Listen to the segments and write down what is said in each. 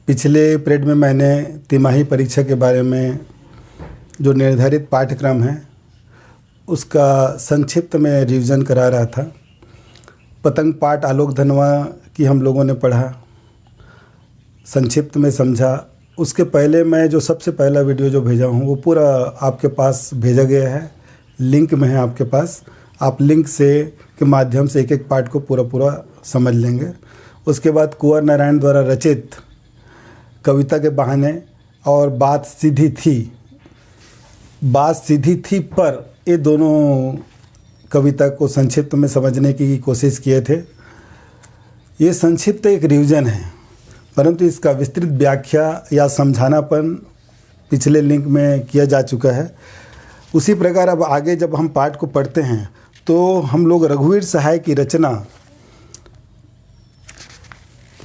पिछले पीरियड में मैंने तिमाही परीक्षा के बारे में जो निर्धारित पाठ्यक्रम है उसका संक्षिप्त में रिवीजन करा रहा था। पतंग पाठ आलोक धनवा की हम लोगों ने पढ़ा, संक्षिप्त में समझा। उसके पहले मैं जो सबसे पहला वीडियो जो भेजा हूँ वो पूरा आपके पास भेजा गया है, लिंक में है आपके पास। आप लिंक से के माध्यम से एक एक पाठ को पूरा समझ लेंगे। उसके बाद कुंवर नारायण द्वारा रचित कविता के बहाने और बात सीधी थी पर ये दोनों कविता को संक्षिप्त में समझने की कोशिश किए थे। ये संक्षिप्त एक रिवीजन है, परंतु इसका विस्तृत व्याख्या या समझानापन पिछले लिंक में किया जा चुका है। उसी प्रकार अब आगे जब हम पाठ को पढ़ते हैं तो हम लोग रघुवीर सहाय की रचना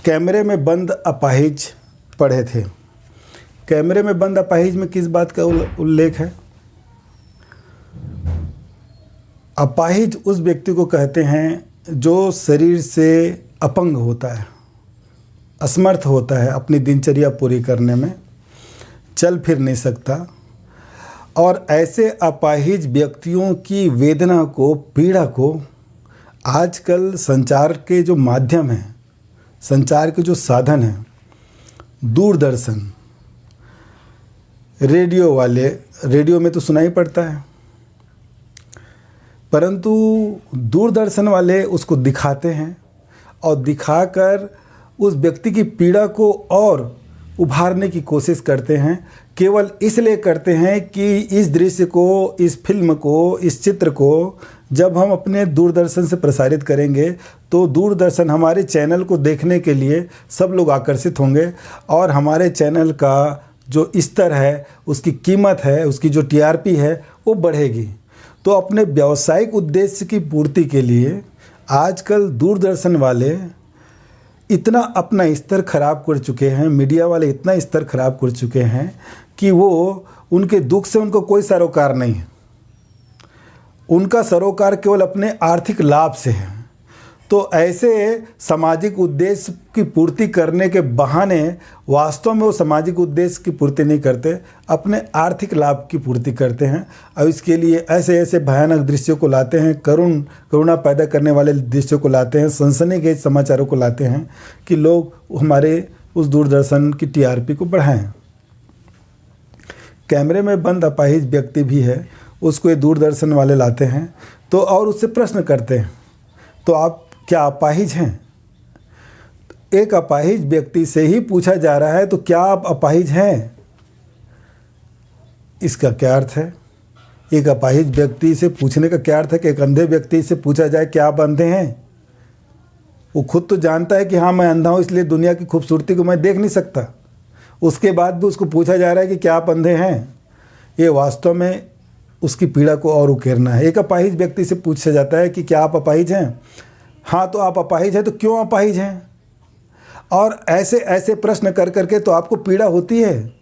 कैमरे में बंद अपाहिज पढ़े थे। कैमरे में बंद अपाहिज में किस बात का उल्लेख है? अपाहिज उस व्यक्ति को कहते हैं जो शरीर से अपंग होता है, असमर्थ होता है अपनी दिनचर्या पूरी करने में, चल फिर नहीं सकता। और ऐसे अपाहिज व्यक्तियों की वेदना को, पीड़ा को आजकल संचार के जो माध्यम हैं, संचार के जो साधन हैं, दूरदर्शन, रेडियो वाले, रेडियो में तो सुनाई पड़ता है, परंतु दूरदर्शन वाले उसको दिखाते हैं और दिखाकर उस व्यक्ति की पीड़ा को और उभारने की कोशिश करते हैं। केवल इसलिए करते हैं कि इस दृश्य को, इस फिल्म को, इस चित्र को जब हम अपने दूरदर्शन से प्रसारित करेंगे तो दूरदर्शन हमारे चैनल को देखने के लिए सब लोग आकर्षित होंगे और हमारे चैनल का जो स्तर है, उसकी कीमत है, उसकी जो टीआरपी है वो बढ़ेगी। तो अपने व्यावसायिक उद्देश्य की पूर्ति के लिए आजकल दूरदर्शन वाले इतना अपना स्तर खराब कर चुके हैं, मीडिया वाले इतना स्तर खराब कर चुके हैं कि वो, उनके दुख से उनको कोई सरोकार नहीं है। उनका सरोकार केवल अपने आर्थिक लाभ से है। तो ऐसे सामाजिक उद्देश्य की पूर्ति करने के बहाने वास्तव में वो सामाजिक उद्देश्य की पूर्ति नहीं करते, अपने आर्थिक लाभ की पूर्ति करते हैं। और इसके लिए ऐसे ऐसे भयानक दृश्यों को लाते हैं, करुणा पैदा करने वाले दृश्यों को लाते हैं, सनसनीखेज समाचारों को लाते हैं कि लोग हमारे उस दूरदर्शन की टीआरपी को बढ़ाएं। कैमरे में बंद अपाहिज व्यक्ति भी है, उसको ये दूरदर्शन वाले लाते हैं तो और उससे प्रश्न करते हैं, तो आप क्या अपाहिज हैं? एक अपाहिज व्यक्ति से ही पूछा जा रहा है तो क्या आप अपाहिज हैं? इसका क्या अर्थ है? एक अपाहिज व्यक्ति से पूछने का क्या अर्थ है कि एक अंधे व्यक्ति से पूछा जाए क्या आप अंधे हैं? वो खुद तो जानता है कि हाँ मैं अंधा हूँ, इसलिए दुनिया की खूबसूरती को मैं देख नहीं सकता। उसके बाद भी उसको पूछा जा रहा है कि क्या आप अंधे हैं? ये वास्तव में उसकी पीड़ा को और उकेरना है। एक अपाहिज व्यक्ति से पूछा जाता है कि क्या आप अपाहिज हैं? हाँ, तो आप अपाहिज हैं, तो क्यों अपाहिज हैं? और ऐसे ऐसे प्रश्न कर करके तो आपको पीड़ा होती है।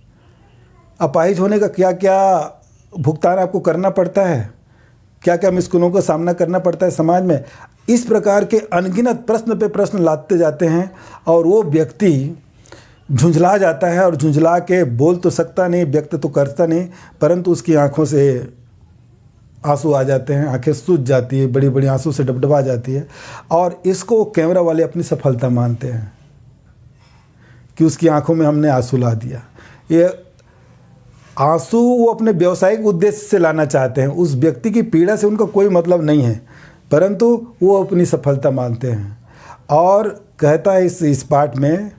अपाहिज होने का क्या क्या भुगतान आपको करना पड़ता है, क्या क्या मुश्किलों का सामना करना पड़ता है समाज में। इस प्रकार के अनगिनत प्रश्न पे प्रश्न लाते जाते हैं और वो व्यक्ति झुंझला जाता है और झुंझला के बोल तो सकता नहीं, व्यक्त तो करता नहीं, परंतु उसकी आंखों से आंसू आ जाते हैं, आंखें सूज जाती है, बड़ी बड़ी आंसू से डबडबा जाती है। और इसको कैमरा वाले अपनी सफलता मानते हैं कि उसकी आंखों में हमने आंसू ला दिया। ये आंसू वो अपने व्यावसायिक उद्देश्य से लाना चाहते हैं, उस व्यक्ति की पीड़ा से उनका कोई मतलब नहीं है, परंतु वो अपनी सफलता मानते हैं। और कहता है इस पाठ में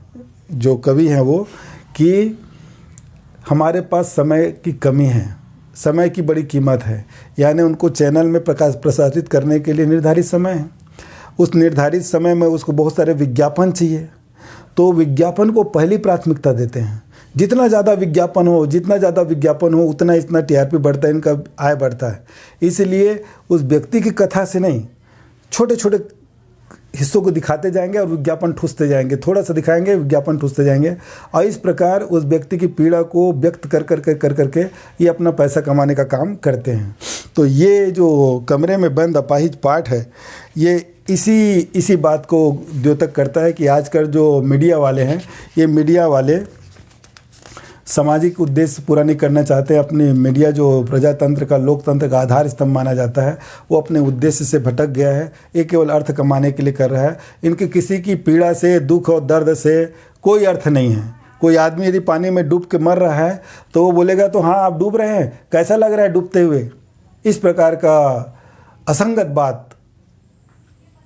जो कवि हैं वो कि हमारे पास समय की कमी है, समय की बड़ी कीमत है, यानी उनको चैनल में प्रसारित करने के लिए निर्धारित समय है। उस निर्धारित समय में उसको बहुत सारे विज्ञापन चाहिए, तो विज्ञापन को पहली प्राथमिकता देते हैं। जितना ज़्यादा विज्ञापन हो उतना टीआरपी बढ़ता है, इनका आय बढ़ता है। इसलिए उस व्यक्ति की कथा से नहीं, छोटे छोटे हिस्सों को दिखाते जाएंगे और विज्ञापन ठूसते जाएंगे, थोड़ा सा दिखाएंगे, विज्ञापन ठूसते जाएंगे। और इस प्रकार उस व्यक्ति की पीड़ा को व्यक्त कर करके ये अपना पैसा कमाने का काम करते हैं। तो ये जो कमरे में बंद अपाहिज पाठ है, ये इसी बात को द्योतक करता है कि आजकल जो मीडिया वाले हैं, ये मीडिया वाले सामाजिक उद्देश्य पूरा नहीं करना चाहते। अपनी मीडिया जो प्रजातंत्र का, लोकतंत्र का आधार स्तंभ माना जाता है, वो अपने उद्देश्य से भटक गया है। ये केवल अर्थ कमाने के लिए कर रहा है। इनके किसी की पीड़ा से, दुख और दर्द से कोई अर्थ नहीं है। कोई आदमी यदि पानी में डूब के मर रहा है तो वो बोलेगा तो हाँ आप डूब रहे हैं, कैसा लग रहा है डूबते हुए। इस प्रकार का असंगत बात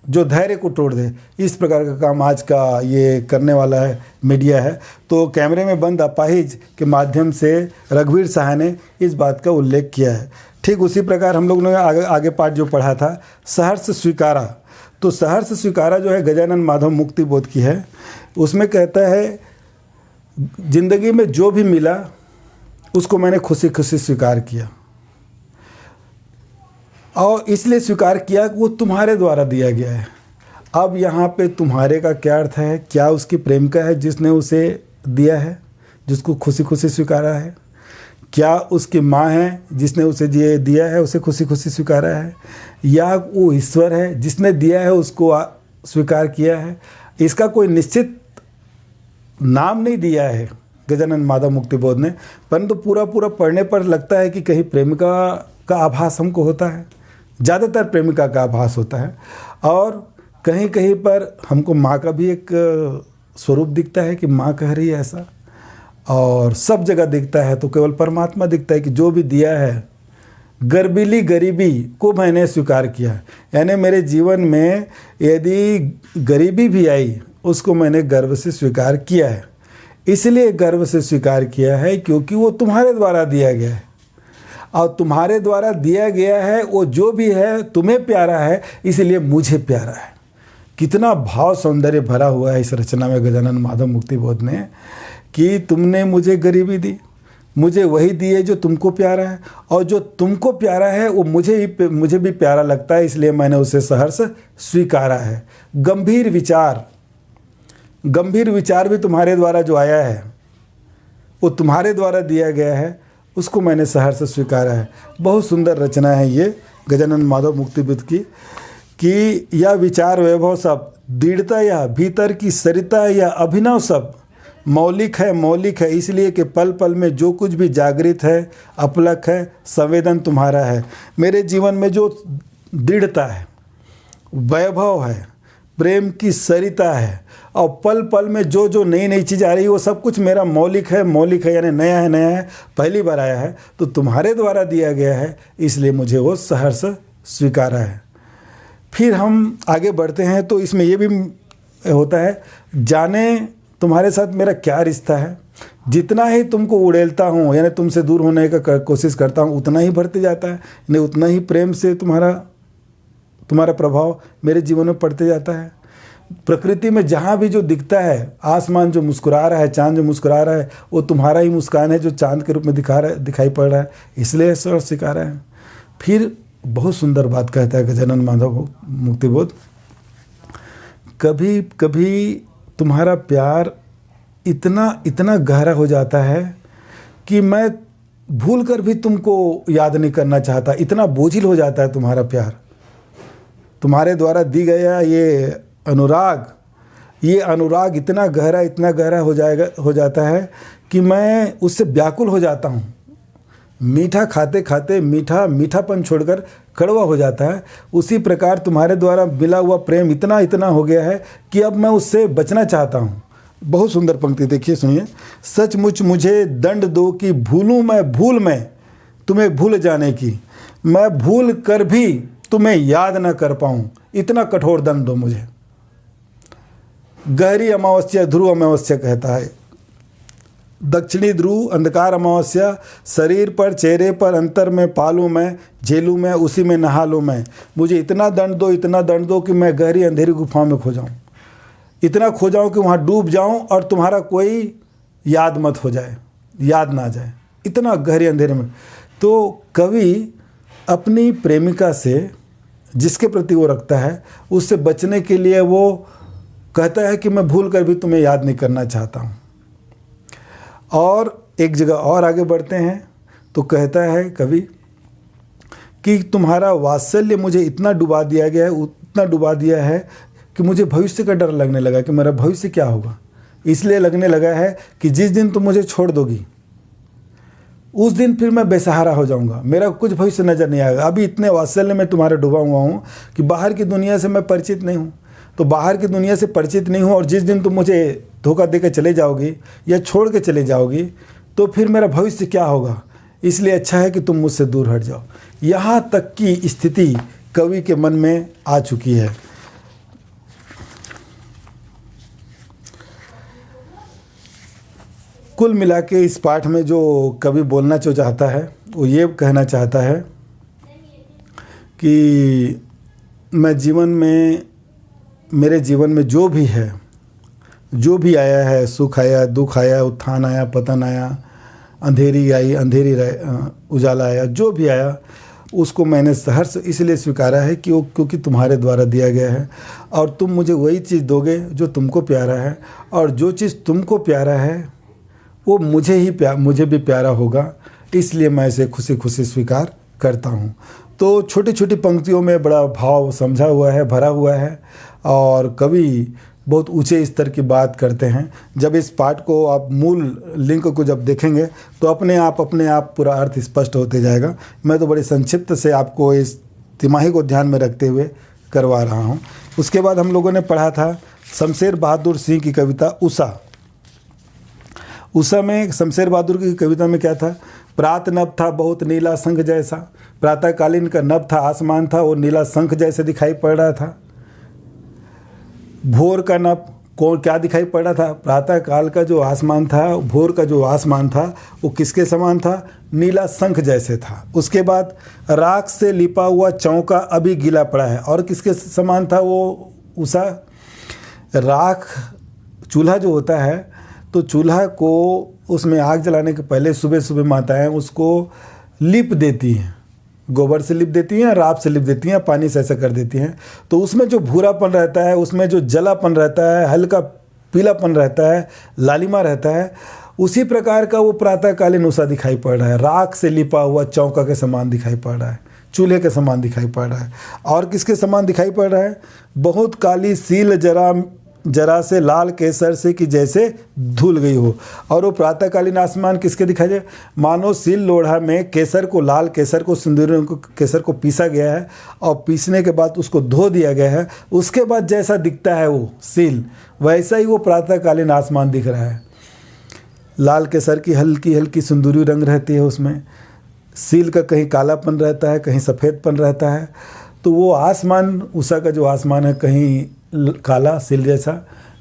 जो धैर्य को तोड़ दे, इस प्रकार का काम आज का ये करने वाला है मीडिया है। तो कैमरे में बंद अपाहिज के माध्यम से रघुवीर साहा ने इस बात का उल्लेख किया है। ठीक उसी प्रकार हम लोगों ने आगे पाठ जो पढ़ा था, सहर्ष स्वीकारा। तो सहर्ष स्वीकारा जो है गजानन माधव मुक्ति बोध की है। उसमें कहता है जिंदगी में जो भी मिला उसको मैंने खुशी खुशी स्वीकार किया, और इसलिए स्वीकार किया कि वो तुम्हारे द्वारा दिया गया है। अब यहाँ पे तुम्हारे का क्या अर्थ है? क्या उसकी प्रेम का है जिसने उसे दिया है, जिसको खुशी खुशी स्वीकारा है? क्या उसकी माँ है जिसने उसे दिया है, उसे खुशी खुशी स्वीकारा है? या वो ईश्वर है जिसने दिया है उसको स्वीकार किया है? इसका कोई निश्चित नाम नहीं दिया है गजानन माधव मुक्ति बोध ने, परंतु पूरा पढ़ने पर लगता है कि कहीं प्रेमिका का आभास हमको होता है, ज़्यादातर प्रेमिका का आभास होता है, और कहीं कहीं पर हमको माँ का भी एक स्वरूप दिखता है कि माँ कह रही है ऐसा, और सब जगह दिखता है तो केवल परमात्मा दिखता है कि जो भी दिया है, गर्बीली गरीबी को मैंने स्वीकार किया। यानी मेरे जीवन में यदि गरीबी भी आई उसको मैंने गर्व से स्वीकार किया है। इसलिए गर्व से स्वीकार किया है क्योंकि वो तुम्हारे द्वारा दिया गया है, और तुम्हारे द्वारा दिया गया है वो जो भी है तुम्हें प्यारा है, इसलिए मुझे प्यारा है। कितना भाव सौंदर्य भरा हुआ है इस रचना में गजानन माधव मुक्ति बोध ने, कि तुमने मुझे गरीबी दी, मुझे वही दिए जो तुमको प्यारा है, और जो तुमको प्यारा है वो मुझे भी प्यारा लगता है, इसलिए मैंने उसे सहर्ष स्वीकारा है। गंभीर विचार भी तुम्हारे द्वारा जो आया है, वो तुम्हारे द्वारा दिया गया है, उसको मैंने सहर्ष स्वीकारा है। बहुत सुंदर रचना है ये गजानन माधव मुक्ति बोध की, कि यह विचार वैभव सब, दृढ़ता या भीतर की सरिता या अभिनव सब मौलिक है, इसलिए कि पल पल में जो कुछ भी जागृत है, अपलक है, संवेदन तुम्हारा है। मेरे जीवन में जो दृढ़ता है, वैभव है, प्रेम की सरिता है, और पल पल में जो नई चीज़ आ रही है वो सब कुछ मेरा मौलिक है, यानी नया है, पहली बार आया है, तो तुम्हारे द्वारा दिया गया है, इसलिए मुझे वो सहर्ष स्वीकारा है। फिर हम आगे बढ़ते हैं तो इसमें ये भी होता है, जाने तुम्हारे साथ मेरा क्या रिश्ता है, जितना ही तुमको उड़ेलता हूँ, यानी तुमसे दूर होने का कोशिश करता हूँ, उतना ही बढ़ते जाता है, यानी उतना ही प्रेम से तुम्हारा प्रभाव मेरे जीवन में पड़ते जाता है। प्रकृति में जहाँ भी जो दिखता है, आसमान जो मुस्कुरा रहा है, चांद जो मुस्कुरा रहा है, वो तुम्हारा ही मुस्कान है जो चांद के रूप में दिखाई पड़ रहा है, इसलिए ईश्वर स्वीकारा है। फिर बहुत सुंदर बात कहता है गजानन माधव मुक्ति बोध, कभी कभी तुम्हारा प्यार इतना गहरा हो जाता है कि मैं भूल कर भी तुमको याद नहीं करना चाहता, इतना बोझिल हो जाता है तुम्हारा प्यार। तुम्हारे द्वारा दी गया ये अनुराग इतना गहरा हो जाता है कि मैं उससे व्याकुल हो जाता हूँ। मीठा खाते खाते मीठापन छोड़कर कड़वा हो जाता है। उसी प्रकार तुम्हारे द्वारा मिला हुआ प्रेम इतना हो गया है कि अब मैं उससे बचना चाहता हूँ। बहुत सुंदर पंक्ति देखिए, सुनिए। सचमुच मुझे दंड दो कि भूल मैं तुम्हें भूल जाने की, मैं भूल कर भी तुम्हें याद न कर पाऊँ, इतना कठोर दंड दो मुझे। गहरी अमावस्या ध्रुव अमावस्या कहता है, दक्षिणी ध्रुव अंधकार अमावस्या, शरीर पर चेहरे पर अंतर में पालूँ मैं, झेलूँ मैं, उसी में नहा लूँ मैं। मुझे इतना दंड दो कि मैं गहरी अंधेरी गुफाओं में खो जाऊँ, इतना खो जाऊँ कि वहाँ डूब जाऊँ और तुम्हारा कोई याद मत हो जाए, याद ना जाए, इतना गहरी अंधेरे में। तो कवि अपनी प्रेमिका से, जिसके प्रति वो रखता है, उससे बचने के लिए वो कहता है कि मैं भूल कर भी तुम्हें याद नहीं करना चाहता हूँ। और एक जगह और आगे बढ़ते हैं तो कहता है कवि कि तुम्हारा वात्सल्य मुझे इतना डुबा दिया गया है, इतना डुबा दिया है कि मुझे भविष्य का डर लगने लगा कि मेरा भविष्य क्या होगा। इसलिए लगने लगा है कि जिस दिन तुम मुझे छोड़ दोगी उस दिन फिर मैं बेसहारा हो जाऊंगा, मेरा कुछ भविष्य नज़र नहीं आएगा। अभी इतने वात्सल्य में तुम्हारे डूबा हुआ हूँ कि बाहर की दुनिया से मैं परिचित नहीं हूँ। तो बाहर की दुनिया से परिचित नहीं हूँ और जिस दिन तुम मुझे धोखा देकर चले जाओगी या छोड़ के चले जाओगी तो फिर मेरा भविष्य क्या होगा। इसलिए अच्छा है कि तुम मुझसे दूर हट जाओ। यहाँ तक की स्थिति कवि के मन में आ चुकी है। कुल मिला के इस पाठ में जो कवि बोलना जो चाहता है वो ये कहना चाहता है कि मैं जीवन में, मेरे जीवन में जो भी है, जो भी आया है, सुख आया, दुख आया, उत्थान आया, पतन आया, अंधेरी आई, अंधेरी उजाला आया, जो भी आया उसको मैंने सहर्ष इसलिए स्वीकारा है कि वो क्योंकि तुम्हारे द्वारा दिया गया है और तुम मुझे वही चीज़ दोगे जो तुमको प्यारा है, और जो चीज़ तुमको प्यारा है वो मुझे भी प्यारा होगा, इसलिए मैं इसे खुशी खुशी स्वीकार करता हूँ। तो छोटी छोटी पंक्तियों में बड़ा भाव समझा हुआ है, भरा हुआ है, और कवि बहुत ऊंचे स्तर की बात करते हैं। जब इस पाठ को आप मूल लिंक को जब देखेंगे तो अपने आप पूरा अर्थ स्पष्ट होते जाएगा। मैं तो बड़े संक्षिप्त से आपको इस तिमाही को ध्यान में रखते हुए करवा रहा हूँ। उसके बाद हम लोगों ने पढ़ा था शमशेर बहादुर सिंह की कविता उषा। उषा में शमशेर बहादुर की कविता में क्या था? प्रात नभ था बहुत नीला शंख जैसा। प्रातःकालीन का नभ था, आसमान था, वो नीला शंख जैसे दिखाई पड़ रहा था। भोर का नभ कौन क्या दिखाई पड़ रहा था? प्रातः काल का जो आसमान था, भोर का जो आसमान था वो किसके समान था? नीला शंख जैसे था। उसके बाद राख से लिपा हुआ चौका अभी गीला पड़ा है, और किसके समान था वो उषा? राख, चूल्हा जो होता है तो चूल्हा को उसमें आग जलाने के पहले सुबह सुबह माताएं उसको लिप देती हैं, गोबर से लिप देती हैं, राख से लिप देती हैं, पानी से ऐसा कर देती हैं। तो उसमें जो भूरापन रहता है, उसमें जो जलापन रहता है, हल्का पीलापन रहता है, लालिमा रहता है, उसी प्रकार का वो प्रातःकालीन उषा दिखाई पड़ रहा है। राख से लिपा हुआ चौका के समान दिखाई पड़ रहा है, चूल्हे के समान दिखाई पड़ रहा है। और किसके समान दिखाई पड़ रहा है? बहुत काली सील जरा से लाल केसर से कि जैसे धुल गई हो। और वो प्रातःकालीन आसमान किसके दिखाई दे? मानो सील लोढ़ा में केसर को, लाल केसर को, सिंदूर को, केसर को पीसा गया है और पीसने के बाद उसको धो दिया गया है। उसके बाद जैसा दिखता है वो सील, वैसा ही वो प्रातःकालीन आसमान दिख रहा है। लाल केसर की हल्की हल्की सिंदूरी रंग रहती है, उसमें सील का कहीं कालापन रहता है, कहीं सफ़ेदपन रहता है। तो वो आसमान, उषा का जो आसमान है, कहीं काला सील जैसा,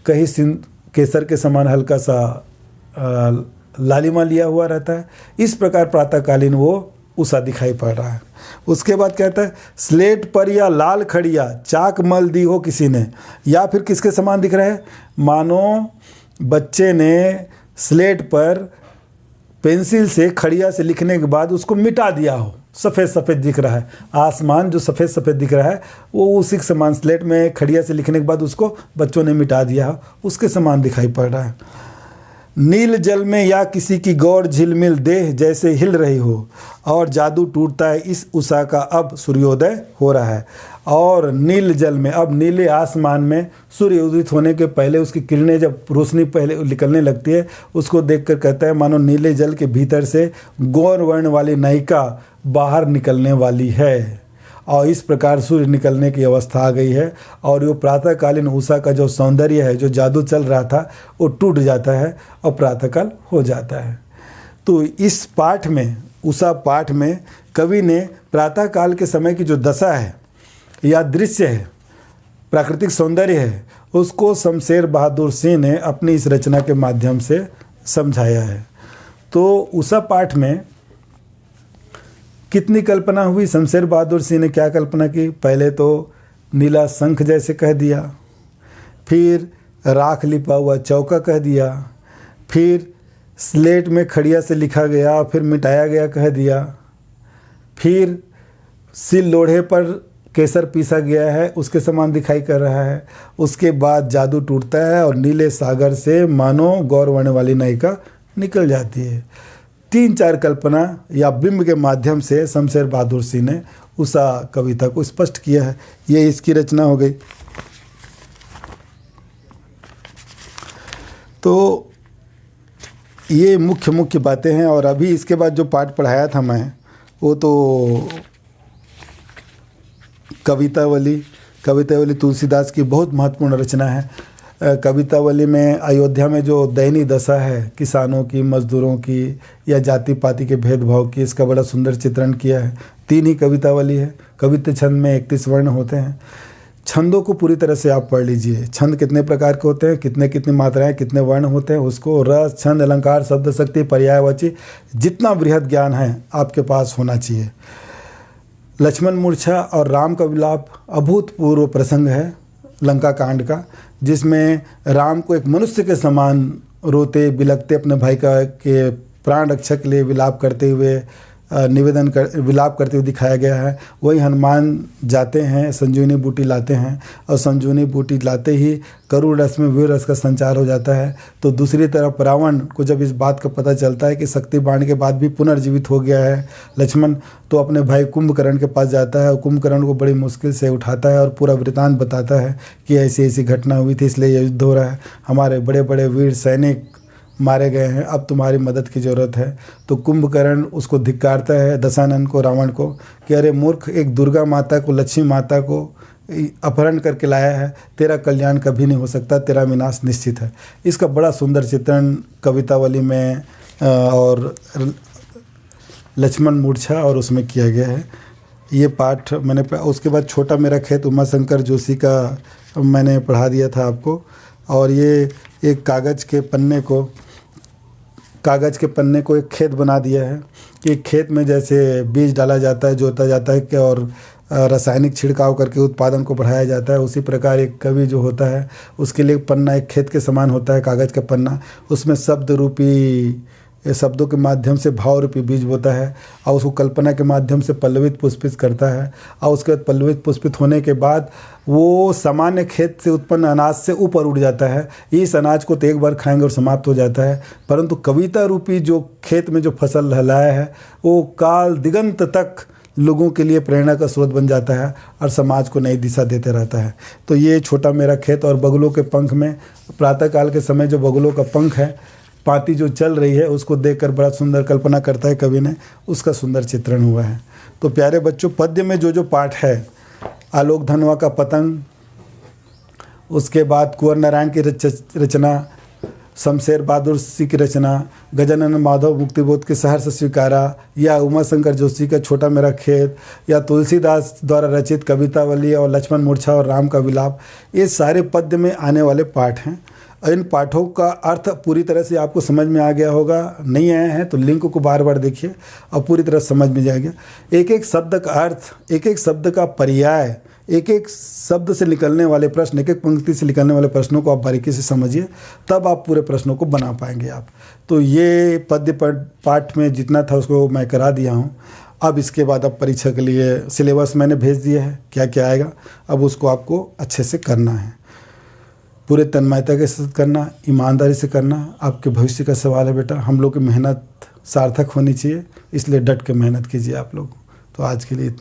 कहीं केसर के समान हल्का सा लालिमा लिया हुआ रहता है। इस प्रकार प्रातःकालीन वो उषा दिखाई पड़ रहा है। उसके बाद कहता है स्लेट पर या लाल खड़िया चाक मल दी हो किसी ने, या फिर किसके समान दिख रहा है? मानो बच्चे ने स्लेट पर पेंसिल से, खड़िया से लिखने के बाद उसको मिटा दिया हो। सफ़ेद सफ़ेद दिख रहा है आसमान, जो सफ़ेद सफ़ेद दिख रहा है वो उसी के समान, स्लेट में खड़िया से लिखने के बाद उसको बच्चों ने मिटा दिया, उसके समान दिखाई पड़ रहा है। नील जल में या किसी की गौर झिलमिल देह जैसे हिल रही हो, और जादू टूटता है इस उषा का अब सूर्योदय हो रहा है। और नील जल में, अब नीले आसमान में सूर्य उदित होने के पहले उसकी किरणें जब रोशनी पहले निकलने लगती है, उसको देखकर कहता है मानो नीले जल के भीतर से गौर वर्ण वाली नायिका बाहर निकलने वाली है। और इस प्रकार सूर्य निकलने की अवस्था आ गई है, और वो प्रातःकालीन उषा का जो सौंदर्य है, जो जादू चल रहा था, वो टूट जाता है और प्रातःकाल हो जाता है। तो इस पाठ में, उषा पाठ में, कवि ने प्रातःकाल के समय की जो दशा है या दृश्य है, प्राकृतिक सौंदर्य है, उसको शमशेर बहादुर सिंह ने अपनी इस रचना के माध्यम से समझाया है। तो उषा पाठ में कितनी कल्पना हुई? शमशेर बहादुर सिंह ने क्या कल्पना की? पहले तो नीला शंख जैसे कह दिया, फिर राख लिपा हुआ चौका कह दिया, फिर स्लेट में खड़िया से लिखा गया फिर मिटाया गया कह दिया, फिर सिल लोढ़े पर केसर पीसा गया है उसके समान दिखाई कर रहा है। उसके बाद जादू टूटता है और नीले सागर से मानो गौर वर्ण वाली नायिका निकल जाती है। 3-4 कल्पना या बिंब के माध्यम से शमशेर बहादुर सिंह ने उषा कविता को स्पष्ट किया है। ये इसकी रचना हो गई। तो ये मुख्य बातें हैं। और अभी इसके बाद जो पाठ पढ़ाया था मैं, वो तो कवितावली तुलसीदास की बहुत महत्वपूर्ण रचना है। कवितावली में अयोध्या में जो दयनीय दशा है किसानों की, मजदूरों की या जाति पाति के भेदभाव की, इसका बड़ा सुंदर चित्रण किया है। 3 ही कवितावली है। कवित्त छंद में 31 वर्ण होते हैं। छंदों को पूरी तरह से आप पढ़ लीजिए। छंद कितने प्रकार के होते हैं, कितनी मात्राएं, कितने वर्ण होते हैं, उसको रस, छंद, अलंकार, शब्द शक्ति, पर्यायवाची, जितना बृहद ज्ञान है आपके पास होना चाहिए। लक्ष्मण मूर्छा और राम का विलाप अभूतपूर्व प्रसंग है लंका कांड का, जिसमें राम को एक मनुष्य के समान रोते बिलखते अपने भाई के प्राण रक्षा के लिए विलाप करते हुए विलाप करते हुए दिखाया गया है। वही हनुमान जाते हैं, संजीवनी बूटी लाते हैं, और संजीवनी बूटी लाते ही करुण रस में वीर रस का संचार हो जाता है। तो दूसरी तरफ रावण को जब इस बात का पता चलता है कि शक्ति बाण के बाद भी पुनर्जीवित हो गया है लक्ष्मण, तो अपने भाई कुंभकर्ण के पास जाता है और कुंभकर्ण को बड़ी मुश्किल से उठाता है और पूरा वृतांत बताता है कि ऐसी ऐसी घटना हुई थी, इसलिए युद्ध हो रहा है, हमारे बड़े बड़े वीर सैनिक मारे गए हैं, अब तुम्हारी मदद की ज़रूरत है। तो कुंभकर्ण उसको धिक्कारता है, दशानन को, रावण को, कि अरे मूर्ख, एक दुर्गा माता को, लक्ष्मी माता को अपहरण करके लाया है, तेरा कल्याण कभी नहीं हो सकता, तेरा विनाश निश्चित है। इसका बड़ा सुंदर चित्रण कवितावली में और लक्ष्मण मूर्छा और उसमें किया गया है। ये पाठ मैंने उसके बाद छोटा मेरा खेत उमाशंकर जोशी का मैंने पढ़ा दिया था आपको। और ये एक कागज़ के पन्ने को एक खेत बना दिया है कि खेत में जैसे बीज डाला जाता है, जोता जाता है कि और रासायनिक छिड़काव करके उत्पादन को बढ़ाया जाता है, उसी प्रकार एक कवि जो होता है उसके लिए पन्ना एक खेत के समान होता है, कागज़ का पन्ना। उसमें शब्दों के माध्यम से भाव रूपी बीज बोता है और उसको कल्पना के माध्यम से पल्लवित पुष्पित करता है। और उसके बाद पल्लवित पुष्पित होने के बाद वो सामान्य खेत से उत्पन्न अनाज से ऊपर उड़ जाता है। इस अनाज को तो एक बार खाएंगे और समाप्त हो जाता है, परंतु कविता रूपी जो खेत में जो फसल लहलाया है वो काल दिगंत तक लोगों के लिए प्रेरणा का स्रोत बन जाता है और समाज को नई दिशा देते रहता है। तो ये छोटा मेरा खेत और बगुलों के पंख में प्रातःकाल के समय जो बगुलों का पंख है, पाती जो चल रही है, उसको देखकर बड़ा सुंदर कल्पना करता है कवि ने, उसका सुंदर चित्रण हुआ है। तो प्यारे बच्चों, पद्य में जो पाठ है, आलोक धनवा का पतंग, उसके बाद कुंवर नारायण की रचना, शमशेर बहादुर सिंह की रचना, गजानन माधव मुक्तिबोध के सहर्ष स्वीकारा, या उमाशंकर जोशी का छोटा मेरा खेत, या तुलसीदास द्वारा रचित कवितावली और लक्ष्मण मूर्छा और राम का विलाप, ये सारे पद्य में आने वाले पाठ हैं। इन पाठों का अर्थ पूरी तरह से आपको समझ में आ गया होगा। नहीं आया है तो लिंक को बार बार देखिए और पूरी तरह समझ में जाएगा। एक एक शब्द का अर्थ, एक एक शब्द का पर्याय, एक एक शब्द से निकलने वाले प्रश्न, एक एक पंक्ति से निकलने वाले प्रश्नों को आप बारीकी से समझिए, तब आप पूरे प्रश्नों को बना पाएंगे आप। तो ये पद्य पाठ में जितना था उसको मैं करा दिया हूँ। अब इसके बाद अब परीक्षा के लिए सिलेबस मैंने भेज दिया है, क्या क्या आएगा, अब उसको आपको अच्छे से करना है, पूरे तन्मयता के साथ करना, ईमानदारी से करना। आपके भविष्य का सवाल है बेटा, हम लोग की मेहनत सार्थक होनी चाहिए, इसलिए डट के मेहनत कीजिए आप लोग। तो आज के लिए इतना।